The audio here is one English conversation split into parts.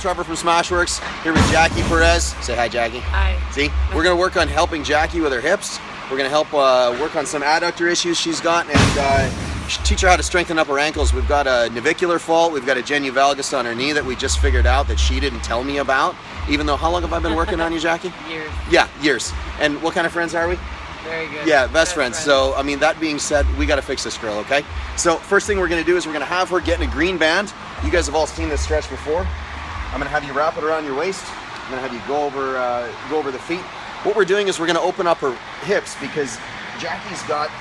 Trevor from SmashweRx, here with Jackie Perez. Say hi, Jackie. Hi. See, we're going to work on helping Jackie with her hips. We're going to help work on some adductor issues she's got and teach her how to strengthen up her ankles. We've got a navicular fault. We've got a genu valgus on her knee that we just figured out that she didn't tell me about. Even though, how long have I been working on you, Jackie? Years. Yeah, years. And what kind of friends are we? Very good. Yeah, best friends. So, I mean, that being said, we got to fix this girl, okay? So, first thing we're going to do is we're going to have her get in a green band. You guys have all seen this stretch before. I'm going to have you wrap it around your waist. I'm going to have you go over the feet. What we're doing is we're going to open up her hips because Jackie's got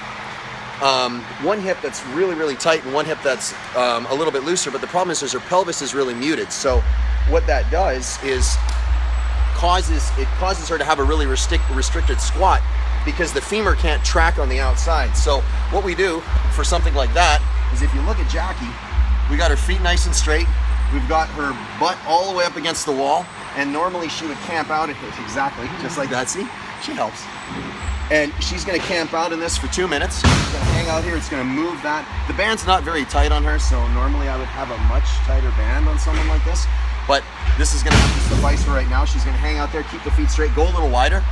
one hip that's really, really tight and one hip that's a little bit looser. But the problem is her pelvis is really muted. So, what that does is causes her to have a really restricted squat, because the femur can't track on the outside. So what we do for something like that is, if you look at Jackie, we got her feet nice and straight. We've got her butt all the way up against the wall. And normally she would camp out exactly just like that. See, she helps. And she's gonna camp out in this for 2 minutes. She's gonna hang out here, it's gonna move that. The band's not very tight on her, so normally I would have a much tighter band on someone like this. But this is gonna have to suffice for right now. She's gonna hang out there, keep the feet straight, go a little wider.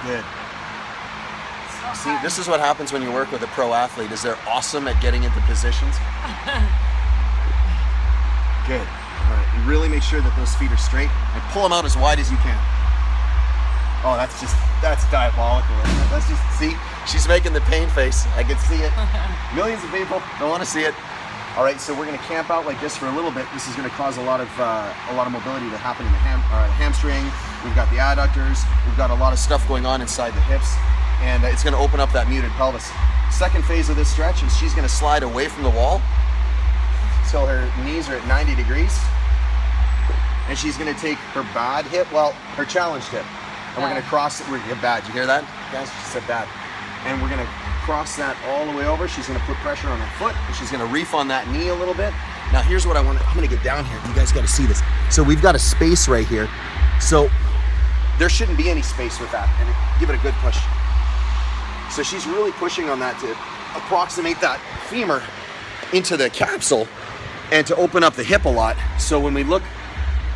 Good. See, this is what happens when you work with a pro athlete, is they're awesome at getting into positions. Good. All right, you really make sure that those feet are straight and pull them out as wide as you can. Oh, that's diabolical. Let's just see, she's making the pain face. I can see it. Millions of people don't want to see it. All right, so we're going to camp out like this for a little bit. This is going to cause a lot of mobility to happen in the hamstring. We've got the adductors. We've got a lot of stuff going on inside the hips, and it's going to open up that muted pelvis. Second phase of this stretch is she's going to slide away from the wall till her knees are at 90 degrees, and she's going to take her bad hip, well, her challenged hip, and we're going to cross it. We're going to get bad. You hear that, guys? She said bad. And we're going to cross that all the way over. She's going to put pressure on her foot, and she's going to reef on that knee a little bit. Now here's what I want. I'm going to get down here. You guys got to see this. So we've got a space right here. So there shouldn't be any space with that, and give it a good push. So she's really pushing on that to approximate that femur into the capsule and to open up the hip a lot. So when we look,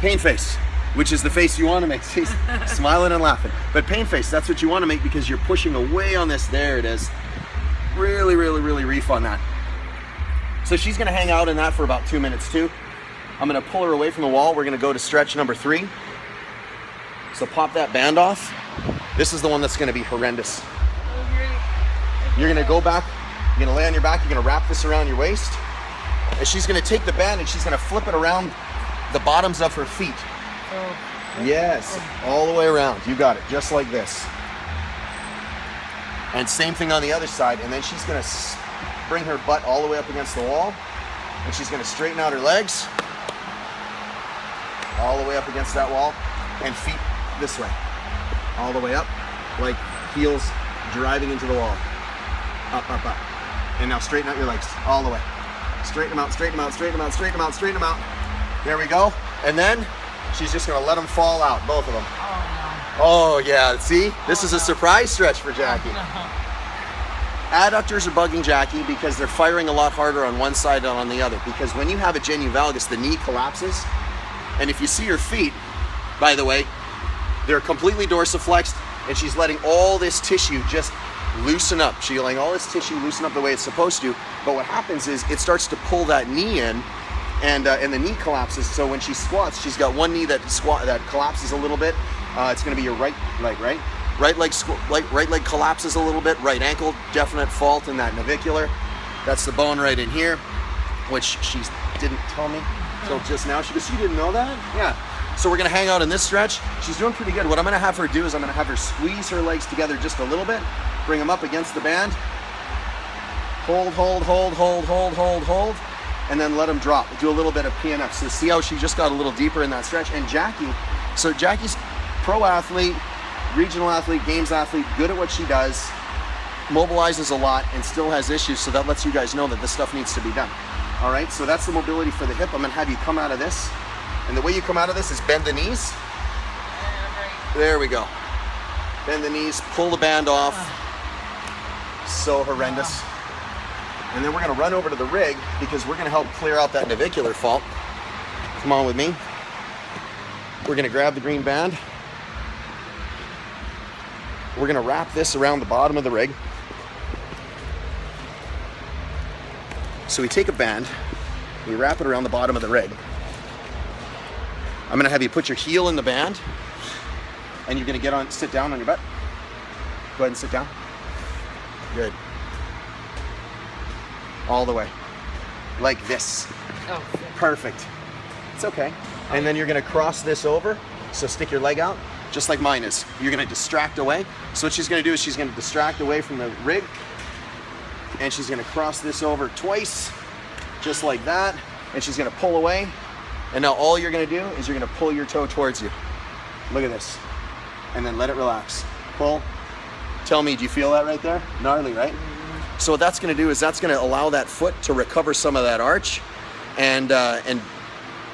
pain face, which is the face you want to make. She's smiling and laughing. But pain face, that's what you want to make, because you're pushing away on this. There it is. Really, really, really reef on that. So she's going to hang out in that for about 2 minutes too. I'm going to pull her away from the wall. We're going to go to stretch number 3. So pop that band off. This is the one that's going to be horrendous. You're going to go back. You're going to lay on your back. You're going to wrap this around your waist. And she's going to take the band and she's going to flip it around the bottoms of her feet. Yes, all the way around. You got it, just like this. And same thing on the other side. And then she's going to bring her butt all the way up against the wall. And she's going to straighten out her legs all the way up against that wall. And feet this way, all the way up, like heels driving into the wall. Up, up, up. And now straighten out your legs all the way. Straighten them out, straighten them out, straighten them out, straighten them out, straighten them out. There we go. And then she's just going to let them fall out, both of them. Oh, no. Oh, yeah. See? This is a surprise stretch for Jackie. Adductors are bugging Jackie because they're firing a lot harder on one side than on the other. Because when you have a genu valgus, the knee collapses. And if you see her feet, by the way, they're completely dorsiflexed, and she's letting all this tissue just loosen up. She's letting all this tissue loosen up the way it's supposed to. But what happens is it starts to pull that knee in, and the knee collapses. So when she squats, she's got one knee that collapses a little bit. It's going to be your right leg, right? Right leg collapses a little bit. Right ankle, definite fault in that navicular. That's the bone right in here, which she didn't tell me until just now. She goes, "You didn't know that?" Yeah. So we're going to hang out in this stretch. She's doing pretty good. What I'm going to have her do is I'm going to have her squeeze her legs together just a little bit, bring them up against the band, hold, hold, hold, hold, hold, hold, hold, and then let them drop. Do a little bit of PNF. So see how she just got a little deeper in that stretch. And Jackie, so Jackie's pro athlete, regional athlete, games athlete, good at what she does, mobilizes a lot, and still has issues. So that lets you guys know that this stuff needs to be done. All right, so that's the mobility for the hip. I'm going to have you come out of this. And the way you come out of this is bend the knees. There we go. Bend the knees, pull the band off. So horrendous. And then we're going to run over to the rig because we're going to help clear out that navicular fault. Come on with me. We're gonna grab the green band. We're gonna wrap this around the bottom of the rig. So we take a band, we wrap it around the bottom of the rig. I'm gonna have you put your heel in the band, and you're gonna sit down on your butt. Go ahead and sit down. Good. All the way. Like this. Oh. Perfect. It's okay. And then you're gonna cross this over. So stick your leg out, just like mine is. You're gonna distract away. So what she's gonna do is she's gonna distract away from the rig, and she's gonna cross this over twice, just like that, and she's gonna pull away. And now all you're gonna do is you're gonna pull your toe towards you. Look at this. And then let it relax. Pull. Tell me, do you feel that right there? Gnarly, right? So what that's gonna do is that's gonna allow that foot to recover some of that arch and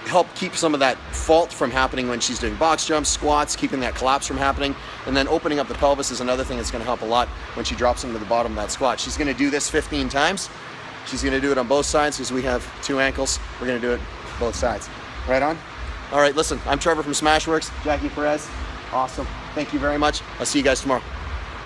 help keep some of that fault from happening when she's doing box jumps, squats, keeping that collapse from happening. And then opening up the pelvis is another thing that's gonna help a lot when she drops into the bottom of that squat. She's gonna do this 15 times. She's gonna do it on both sides because we have 2 ankles. We're gonna do it both sides. Right on? All right, listen, I'm Trevor from SmashweRx, Jackie Perez. Awesome. Thank you very much. I'll see you guys tomorrow.